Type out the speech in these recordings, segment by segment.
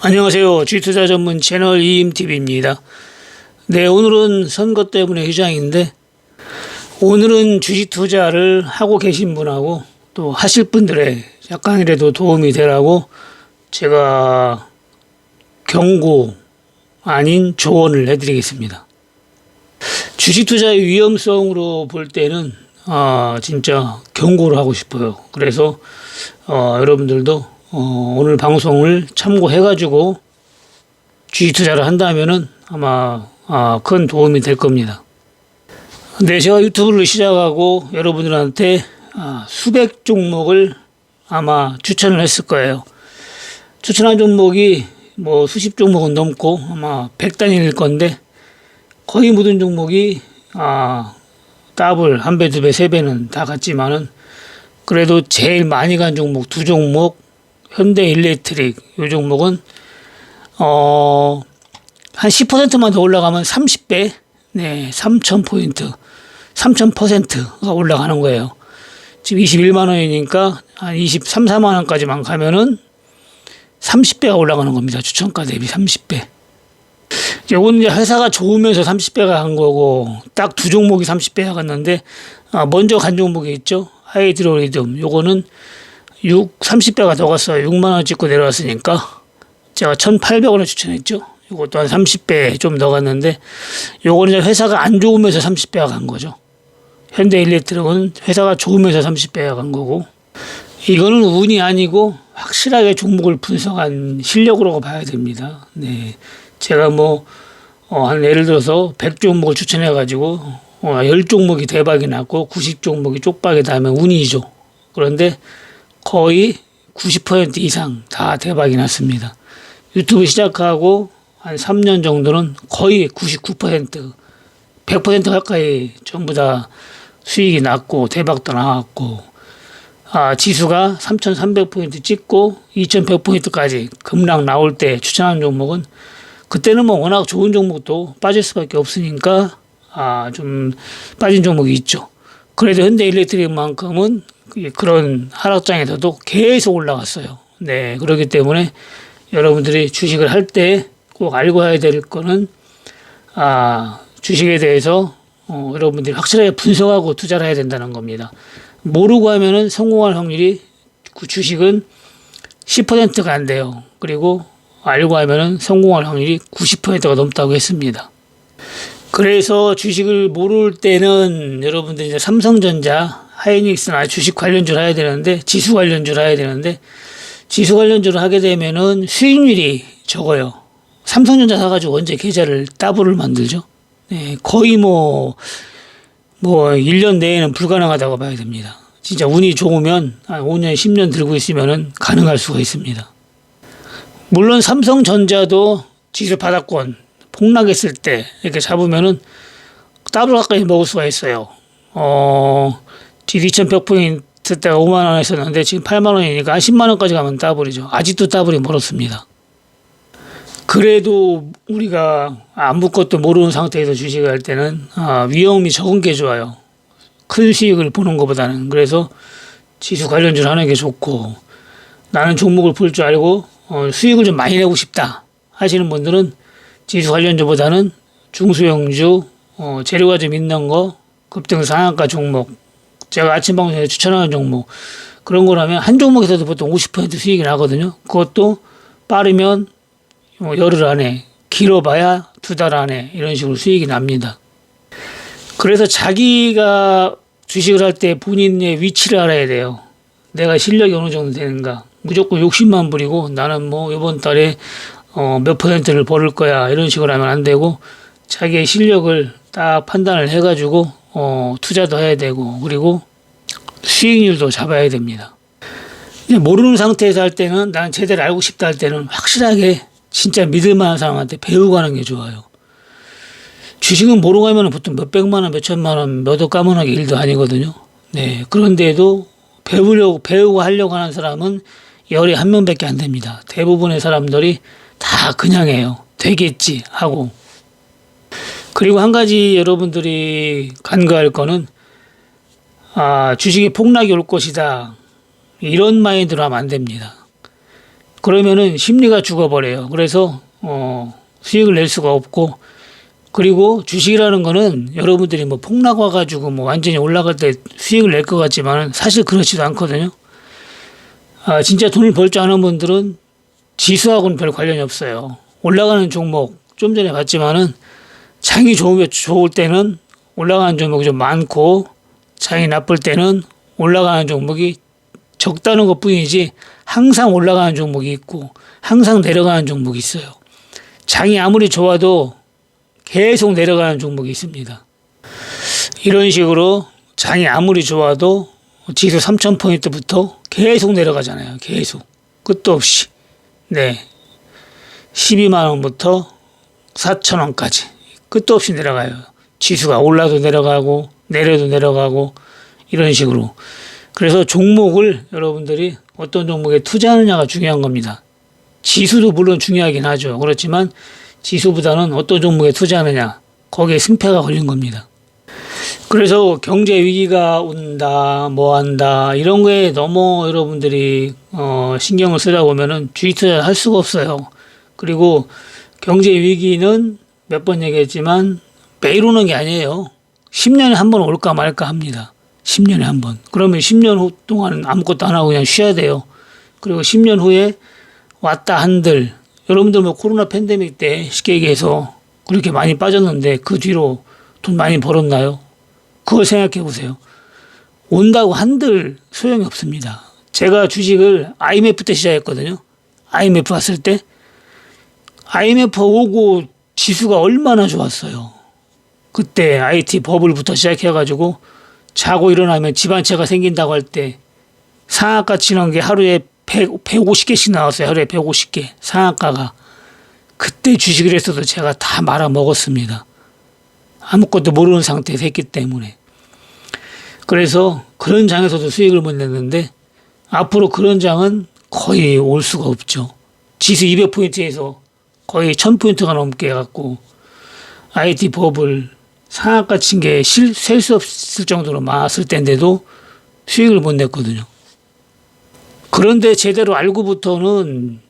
안녕하세요. 주식투자 전문 채널 이임TV입니다. 네, 오늘은 선거 때문에 휴장인데, 오늘은 주식 투자를 하고 계신 분하고 또 하실 분들의 약간이라도 도움이 되라고 제가 경고 아닌 조언을 해드리겠습니다. 주식 투자의 위험성으로 볼 때는 진짜 경고를 하고 싶어요. 그래서 여러분들도 오늘 방송을 참고해가지고 주식 투자를 한다면은 아마 큰 도움이 될 겁니다. 네, 제가 유튜브를 시작하고 여러분들한테 수백 종목을 아마 추천을 했을 거예요. 추천한 종목이 뭐 수십 종목은 넘고 아마 100단위일 건데 거의 모든 종목이 더블, 한 배, 두 배, 세 배는 다 갔지만은 그래도 제일 많이 간 종목 두 종목, 현대일렉트릭 이 종목은 한 10%만 더 올라가면 30배, 네, 3,000포인트, 3,000%가 올라가는 거예요. 지금 21만 원이니까 한 23, 4만 원까지만 가면은 30배가 올라가는 겁니다. 추천가 대비 30배. 이거는 이제 회사가 좋으면서 30배가 간 거고, 딱 두 종목이 30배가 갔는데, 먼저 간 종목이 있죠. 하이드로리듬. 요거는 30배가 더 갔어요. 6만 원 찍고 내려왔으니까. 제가 1,800원에 추천했죠. 이것도 한 30배 좀 더 갔는데, 요거는 이제 회사가 안 좋으면서 30배가 간 거죠. 현대일렉트릭은 회사가 좋으면서 30배가 간 거고, 이거는 운이 아니고 확실하게 종목을 분석한 실력으로 봐야 됩니다. 네. 제가 한 예를 들어서 100종목을 추천해가지고, 10종목이 대박이 났고, 90종목이 쪽박이 나면 운이죠. 그런데 거의 90% 이상 다 대박이 났습니다. 유튜브 시작하고 한 3년 정도는 거의 99%, 100% 가까이 전부 다 수익이 났고, 대박도 나왔고, 지수가 3,300포인트 찍고 2,100포인트까지 급락 나올 때 추천한 종목은 그때는 워낙 좋은 종목도 빠질 수밖에 없으니까 좀 빠진 종목이 있죠. 그래도 현대일렉트릭만큼은 그런 하락장에서도 계속 올라갔어요. 네, 그렇기 때문에 여러분들이 주식을 할 때 꼭 알고 해야 될 거는 주식에 대해서 여러분들이 확실하게 분석하고 투자를 해야 된다는 겁니다. 모르고 하면은 성공할 확률이 그 주식은 10%가 안 돼요. 그리고 알고 하면은 성공할 확률이 90%가 넘다고 했습니다. 그래서 주식을 모를 때는 여러분들이 이제 삼성전자, 하이닉스나 주식 관련주를 해야 되는데, 지수 관련주를 해야 되는데, 지수 관련주를 하게 되면은 수익률이 적어요. 삼성전자 사가지고 언제 계좌를 더블을 만들죠? 네, 거의 1년 내에는 불가능하다고 봐야 됩니다. 진짜 운이 좋으면 한 5년, 10년 들고 있으면은 가능할 수가 있습니다. 물론 삼성전자도 지수 바닥권 폭락했을 때 이렇게 잡으면은 더블 가까이 먹을 수가 있어요. 2,100포인트 때가 5만 원 했었는데 지금 8만 원이니까 한 10만 원까지 가면 더블이죠. 아직도 더블이 멀었습니다. 그래도 우리가 아무것도 모르는 상태에서 주식을 할 때는 위험이 적은 게 좋아요. 큰 수익을 보는 것보다는. 그래서 지수 관련주를 하는 게 좋고, 나는 종목을 볼 줄 알고 수익을 좀 많이 내고 싶다 하시는 분들은 지수 관련주보다는 중소형주, 재료가 좀 있는 거, 급등 상한가 종목, 제가 아침 방송에 추천하는 종목, 그런 거라면 한 종목에서도 보통 50% 수익이 나거든요. 그것도 빠르면 열흘 안에, 길어봐야 2달 안에 이런 식으로 수익이 납니다. 그래서 자기가 주식을 할 때 본인의 위치를 알아야 돼요. 내가 실력이 어느 정도 되는가. 무조건 욕심만 부리고 나는 이번 달에 몇 퍼센트를 벌을 거야 이런 식으로 하면 안 되고, 자기의 실력을 딱 판단을 해가지고 투자도 해야 되고, 그리고 수익률도 잡아야 됩니다. 모르는 상태에서 할 때는, 나는 제대로 알고 싶다 할 때는 확실하게 진짜 믿을 만한 사람한테 배우고 하는 게 좋아요. 주식은 모르고 하면 보통 몇백만 원, 몇천만 원, 몇억 까만하게 일도 아니거든요. 네. 그런데도 배우고 하려고 하는 사람은 열에 한 명밖에 안 됩니다. 대부분의 사람들이 다 그냥 해요. 되겠지 하고. 그리고 한 가지 여러분들이 간과할 거는, 주식이 폭락이 올 것이다, 이런 마인드로 하면 안 됩니다. 그러면은 심리가 죽어버려요. 그래서 수익을 낼 수가 없고, 그리고 주식이라는 거는 여러분들이 뭐 폭락 와가지고 뭐 완전히 올라갈 때 수익을 낼 것 같지만 사실 그렇지도 않거든요. 진짜 돈을 벌 줄 아는 분들은 지수하고는 별 관련이 없어요. 올라가는 종목 좀 전에 봤지만은 장이 좋을 때는 올라가는 종목이 좀 많고, 장이 나쁠 때는 올라가는 종목이 적다는 것 뿐이지 항상 올라가는 종목이 있고 항상 내려가는 종목이 있어요. 장이 아무리 좋아도 계속 내려가는 종목이 있습니다. 이런 식으로 장이 아무리 좋아도 지수 3,000포인트부터 계속 내려가잖아요. 계속. 끝도 없이. 네. 12만 원부터 4,000원까지 끝도 없이 내려가요. 지수가 올라도 내려가고 내려도 내려가고 이런 식으로. 그래서 종목을 여러분들이 어떤 종목에 투자하느냐가 중요한 겁니다. 지수도 물론 중요하긴 하죠. 그렇지만 지수보다는 어떤 종목에 투자하느냐, 거기에 승패가 걸린 겁니다. 그래서 경제 위기가 온다, 뭐 한다, 이런 거에 너무 여러분들이 신경을 쓰다 보면은 주식 투자를 할 수가 없어요. 그리고 경제 위기는 몇 번 얘기했지만 매일 오는 게 아니에요. 10년에 한 번 올까 말까 합니다. 10년에 한 번. 그러면 10년 동안 아무것도 안 하고 그냥 쉬어야 돼요. 그리고 10년 후에 왔다 한들, 여러분들 뭐 코로나 팬데믹 때 쉽게 얘기해서 그렇게 많이 빠졌는데 그 뒤로 돈 많이 벌었나요? 그걸 생각해 보세요. 온다고 한들 소용이 없습니다. 제가 주식을 IMF 때 시작했거든요. IMF 왔을 때 IMF 오고 지수가 얼마나 좋았어요. 그때 IT 버블부터 시작해가지고 자고 일어나면 집 한 채가 생긴다고 할 때 상한가 치는 게 하루에 150개씩 나왔어요. 하루에 150개. 상한가가. 그때 주식을 했어도 제가 다 말아 먹었습니다. 아무것도 모르는 상태에서 했기 때문에. 그래서 그런 장에서도 수익을 못 냈는데 앞으로 그런 장은 거의 올 수가 없죠. 지수 200포인트에서 거의 1000포인트가 넘게 해갖고 IT 버블 상한가 친 게 셀 수 없을 정도로 많았을 때인데도 수익을 못 냈거든요. 그런데 제대로 알고부터는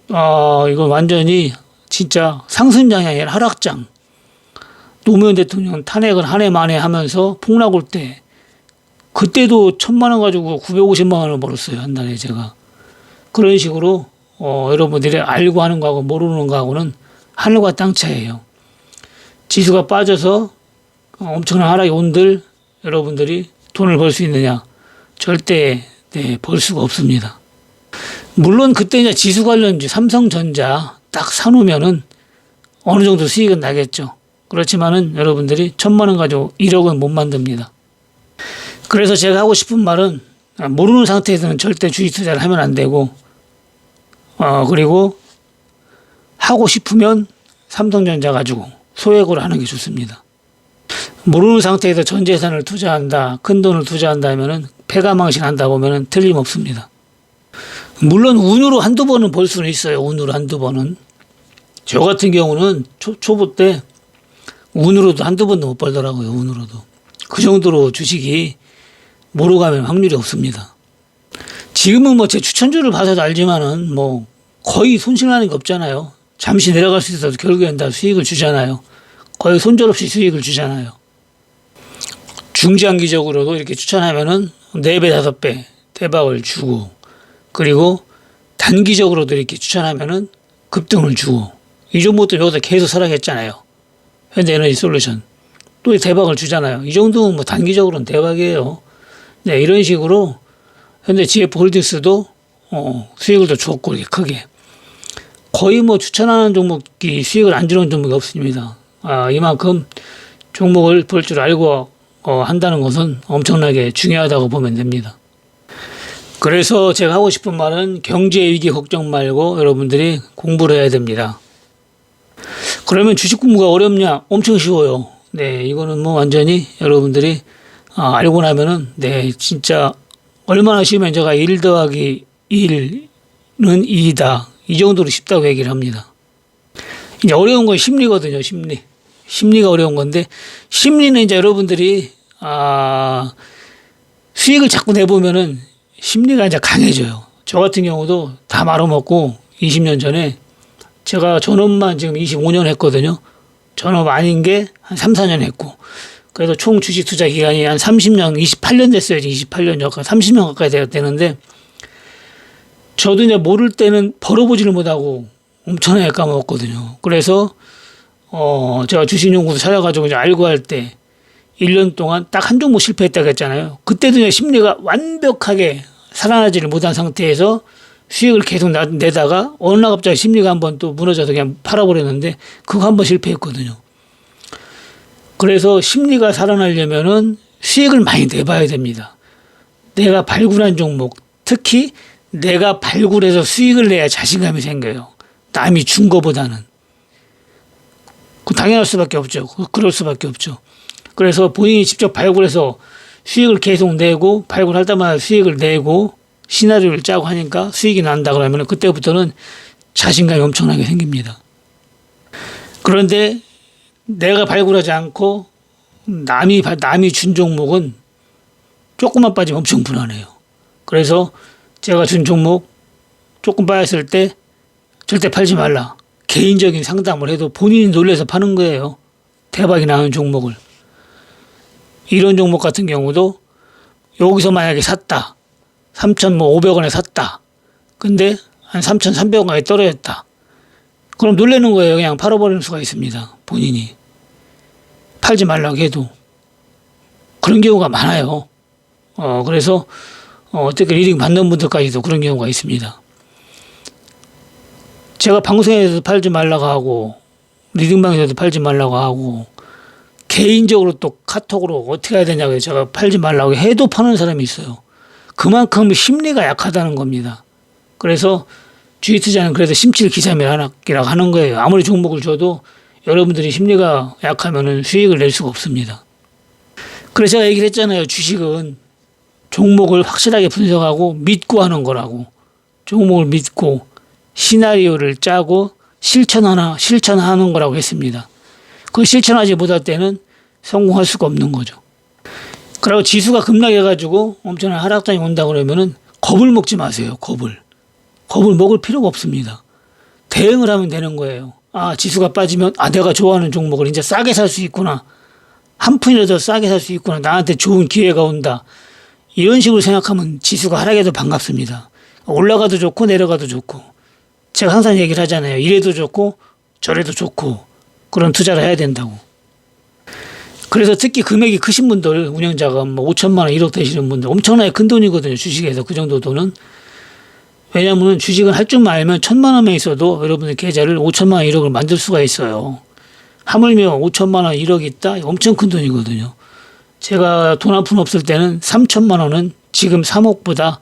이건 완전히 진짜 상승장이 아니라 하락장. 노무현 대통령 탄핵을 한 해 만에 하면서 폭락 올 때 그때도 1,000만 원 가지고 950만 원을 벌었어요. 한 달에 제가. 그런 식으로 여러분들이 알고 하는 거하고 모르는 거하고는 하늘과 땅 차이예요. 지수가 빠져서 엄청난 하락이 온들 여러분들이 돈을 벌 수 있느냐? 절대 벌 수가 없습니다. 물론 그때 이제 지수 관련주 삼성전자 딱 사놓으면은 어느 정도 수익은 나겠죠. 그렇지만은 여러분들이 1,000만 원 가지고 1억은 못 만듭니다. 그래서 제가 하고 싶은 말은 모르는 상태에서는 절대 주식 투자를 하면 안 되고, 그리고 하고 싶으면 삼성전자 가지고 소액으로 하는 게 좋습니다. 모르는 상태에서 전 재산을 투자한다, 큰 돈을 투자한다 하면은 패가망신한다 보면은 틀림없습니다. 물론 운으로 한두 번은 벌 수는 있어요. 운으로 한두 번은. 저 같은 경우는 초보 때 운으로도 한두 번도 못 벌더라고요. 운으로도. 그 정도로 주식이 모르고 가면 확률이 없습니다. 지금은 뭐 제 추천주를 봐서도 알지만은 뭐 거의 손실나는 게 없잖아요. 잠시 내려갈 수 있어도 결국엔 다 수익을 주잖아요. 거의 손절없이 수익을 주잖아요. 중장기적으로도 이렇게 추천하면은 4배, 5배 대박을 주고, 그리고 단기적으로도 이렇게 추천하면은 급등을 주고, 이 정도도 여기서 계속 살아겠잖아요. 현대에너지솔루션. 또 대박을 주잖아요. 이 정도면 뭐 단기적으로는 대박이에요. 네, 이런 식으로 현대 GF홀딩스도 수익을 더 줬고, 이렇게 크게. 거의 뭐 추천하는 종목이 수익을 안 주는 종목이 없습니다. 이만큼 종목을 볼 줄 알고 한다는 것은 엄청나게 중요하다고 보면 됩니다. 그래서 제가 하고 싶은 말은 경제 위기 걱정 말고 여러분들이 공부를 해야 됩니다. 그러면 주식 공부가 어렵냐? 엄청 쉬워요. 네, 이거는 뭐 완전히 여러분들이 알고 나면은 진짜 얼마나 쉬우면 제가 1 더하기 1은 2다. 이 정도로 쉽다고 얘기를 합니다. 이제 어려운 건 심리거든요. 심리가 어려운 건데, 심리는 이제 여러분들이 수익을 자꾸 내보면은 심리가 이제 강해져요. 저 같은 경우도 다 말아먹고 20년 전에 제가 전업만 지금 25년 했거든요. 전업 아닌 게 한 3, 4년 했고. 그래서 총 주식 투자 기간이 한 30년, 28년 됐어요. 28년, 30년 가까이 되는데 저도 이제 모를 때는 벌어보지를 못하고 엄청나게 까먹었거든요. 그래서 제가 주식연구소 찾아가지고 이제 알고 할 때 1년 동안 딱 한 종목 실패했다고 했잖아요. 그때도 이제 심리가 완벽하게 살아나지를 못한 상태에서 수익을 계속 내다가 어느 날 갑자기 심리가 한번 또 무너져서 그냥 팔아버렸는데 그거 한번 실패했거든요. 그래서 심리가 살아나려면은 수익을 많이 내봐야 됩니다. 내가 발굴한 종목, 특히 내가 발굴해서 수익을 내야 자신감이 생겨요. 남이 준 거보다는. 당연할 수밖에 없죠. 그럴 수밖에 없죠. 그래서 본인이 직접 발굴해서 수익을 계속 내고 발굴할 때마다 수익을 내고 시나리오를 짜고 하니까 수익이 난다 그러면 그때부터는 자신감이 엄청나게 생깁니다. 그런데 내가 발굴하지 않고 남이 준 종목은 조금만 빠지면 엄청 불안해요. 그래서 제가 준 종목 조금 빠졌을 때 절대 팔지 말라. 개인적인 상담을 해도 본인이 놀래서 파는 거예요. 대박이 나는 종목을. 이런 종목 같은 경우도 여기서 만약에 샀다. 3,500원에 샀다. 근데 한 3,300원에 떨어졌다. 그럼 놀라는 거예요. 그냥 팔아버리는 수가 있습니다. 본인이. 팔지 말라고 해도. 그런 경우가 많아요. 그래서 어떻게 리딩 받는 분들까지도 그런 경우가 있습니다. 제가 방송에서도 팔지 말라고 하고 리딩방에서도 팔지 말라고 하고 개인적으로 또 카톡으로 어떻게 해야 되냐고 제가 팔지 말라고 해도 파는 사람이 있어요. 그만큼 심리가 약하다는 겁니다. 그래서 주식 투자는 그래서 심칠 기삼이라고 하는 거예요. 아무리 종목을 줘도 여러분들이 심리가 약하면 수익을 낼 수가 없습니다. 그래서 제가 얘기를 했잖아요. 주식은 종목을 확실하게 분석하고 믿고 하는 거라고. 종목을 믿고 시나리오를 짜고 실천하는 거라고 했습니다. 그걸 실천하지 못할 때는 성공할 수가 없는 거죠. 그리고 지수가 급락해가지고 엄청난 하락장이 온다 그러면은 겁을 먹지 마세요. 겁을 먹을 필요가 없습니다. 대응을 하면 되는 거예요. 지수가 빠지면 내가 좋아하는 종목을 이제 싸게 살 수 있구나. 한 푼이라도 싸게 살 수 있구나. 나한테 좋은 기회가 온다. 이런 식으로 생각하면 지수가 하락해도 반갑습니다. 올라가도 좋고 내려가도 좋고. 제가 항상 얘기를 하잖아요. 이래도 좋고 저래도 좋고 그런 투자를 해야 된다고. 그래서 특히 금액이 크신 분들, 운영자가 5천만 원, 1억 되시는 분들 엄청나게 큰 돈이거든요. 주식에서 그 정도 돈은. 왜냐하면 주식은 할 줄만 알면 1,000만 원만 있어도 여러분의 계좌를 5천만 원, 1억을 만들 수가 있어요. 하물며 5천만 원, 1억 있다? 엄청 큰 돈이거든요. 제가 돈 한 푼 없을 때는 3천만 원은 지금 3억보다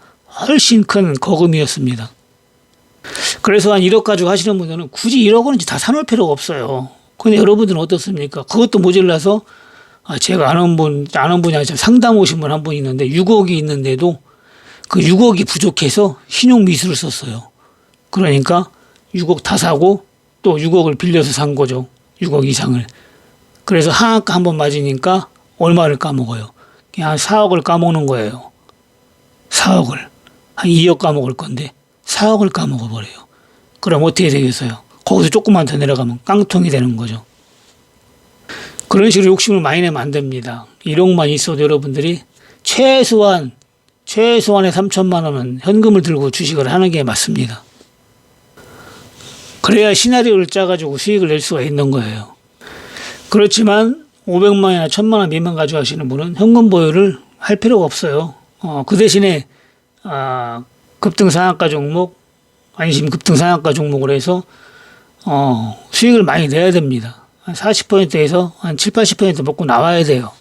훨씬 큰 거금이었습니다. 그래서 한 1억 가지고 하시는 분들은 굳이 1억 원은 다 사놓을 필요가 없어요. 근데 여러분들은 어떻습니까? 그것도 모자라서 제가 아는 분이 아니라 상담 오신 분 한 분 있는데 6억이 있는데도 그 6억이 부족해서 신용미수를 썼어요. 그러니까 6억 다 사고 또 6억을 빌려서 산 거죠. 6억 이상을. 그래서 하한가 한번 맞으니까 얼마를 까먹어요. 그냥 한 4억을 까먹는 거예요. 4억을. 한 2억 까먹을 건데 4억을 까먹어버려요. 그럼 어떻게 되겠어요? 거기서 조금만 더 내려가면 깡통이 되는 거죠. 그런 식으로 욕심을 많이 내면 안 됩니다. 1억만 있어도 여러분들이 최소한의 3천만 원은 현금을 들고 주식을 하는 게 맞습니다. 그래야 시나리오를 짜가지고 수익을 낼 수가 있는 거예요. 그렇지만 500만 원이나 1,000만 원 미만 가지고 하시는 분은 현금 보유를 할 필요가 없어요. 그 대신에 급등 상한가 종목, 안심 급등 상한가 종목을 해서 수익을 많이 내야 됩니다. 한 40%에서 한 7, 80% 먹고 나와야 돼요.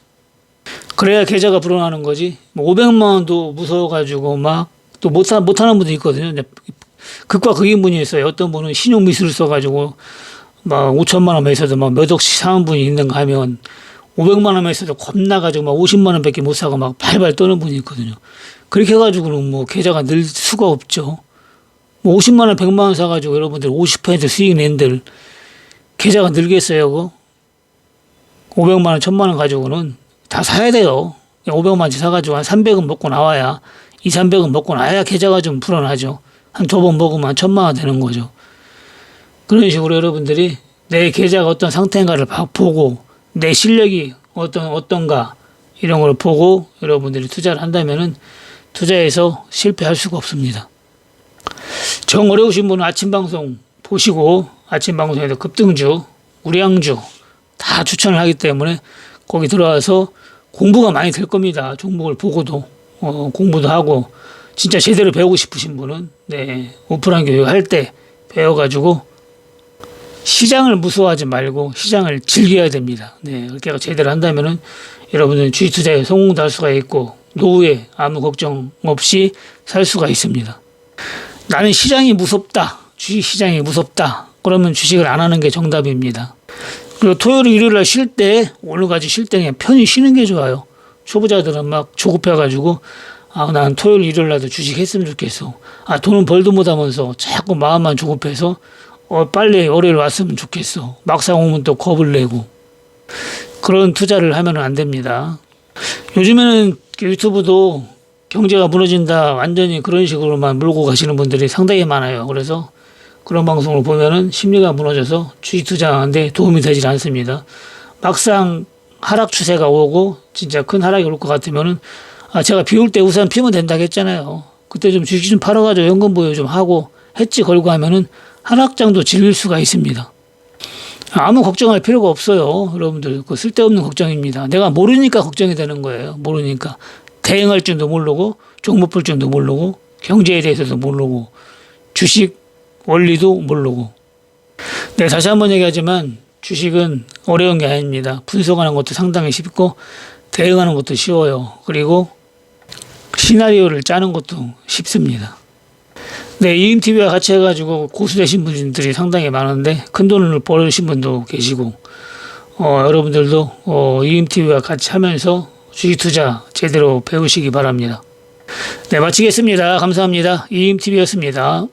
그래야 계좌가 불어나는 거지. 500만 원도 무서워가지고 막 또 못하는 분도 있거든요. 극과 극인분이 있어요. 어떤 분은 신용미수를 써가지고 막 5천만 원만 있어도 막 몇 억씩 사는 분이 있는가 하면 500만 원만 있어도 겁나가지고 막 50만 원밖에 못 사고 막 발발 떠는 분이 있거든요. 그렇게 해가지고는 뭐 계좌가 늘 수가 없죠. 50만 원, 100만 원 사가지고 여러분들 50% 수익 낸들 계좌가 늘겠어요, 그거? 500만 원, 1000만 원 가지고는 다 사야 돼요. 500만 원치 사가지고 한 300은 먹고 나와야 2, 300원 먹고 나야 계좌가 좀 불어나죠. 한 2번 먹으면 1,000만 원 되는 거죠. 그런 식으로 여러분들이 내 계좌가 어떤 상태인가를 보고 내 실력이 어떤가 이런 걸 보고 여러분들이 투자를 한다면은 투자에서 실패할 수가 없습니다. 정 어려우신 분은 아침 방송 보시고 아침 방송에도 급등주, 우량주 다 추천을 하기 때문에 거기 들어와서 공부가 많이 될 겁니다. 종목을 보고도 공부도 하고 진짜 제대로 배우고 싶으신 분은 오프라인 교육 할 때 배워가지고 시장을 무서워하지 말고 시장을 즐겨야 됩니다. 그렇게 제대로 한다면은 여러분들은 주식 투자에 성공도 할 수가 있고 노후에 아무 걱정 없이 살 수가 있습니다. 나는 시장이 무섭다. 주식 시장이 무섭다. 그러면 주식을 안 하는 게 정답입니다. 그리고 토요일, 일요일 날 쉴 때 오늘까지 쉴 때 그냥 편히 쉬는 게 좋아요. 초보자들은 막 조급해가지고 난 토요일, 일요일 날도 주식 했으면 좋겠어. 돈은 벌도 못하면서 자꾸 마음만 조급해서 빨리 월요일 왔으면 좋겠어. 막상 오면 또 겁을 내고 그런 투자를 하면 안 됩니다. 요즘에는 유튜브도 경제가 무너진다 완전히 그런 식으로만 몰고 가시는 분들이 상당히 많아요. 그래서 그런 방송을 보면은 심리가 무너져서 주식 투자하는데 도움이 되질 않습니다. 막상 하락 추세가 오고 진짜 큰 하락이 올 것 같으면은 제가 비 올 때 우산 피면 된다고 했잖아요. 그때 좀 주식 좀 팔아가지고 연금 보유 좀 하고 해지 걸고 하면은 하락장도 즐길 수가 있습니다. 아무 걱정할 필요가 없어요. 여러분들 그 쓸데없는 걱정입니다. 내가 모르니까 걱정이 되는 거예요. 모르니까 대응할 줄도 모르고 종목 볼 줄도 모르고 경제에 대해서도 모르고 주식 원리도 모르고. 다시 한번 얘기하지만 주식은 어려운 게 아닙니다. 분석하는 것도 상당히 쉽고 대응하는 것도 쉬워요. 그리고 시나리오를 짜는 것도 쉽습니다. 이임TV와 같이 해가지고 고수 되신 분들이 상당히 많은데 큰 돈을 벌으신 분도 계시고 여러분들도 이임TV와 같이 하면서 주식 투자 제대로 배우시기 바랍니다. 마치겠습니다. 감사합니다. 이임TV였습니다.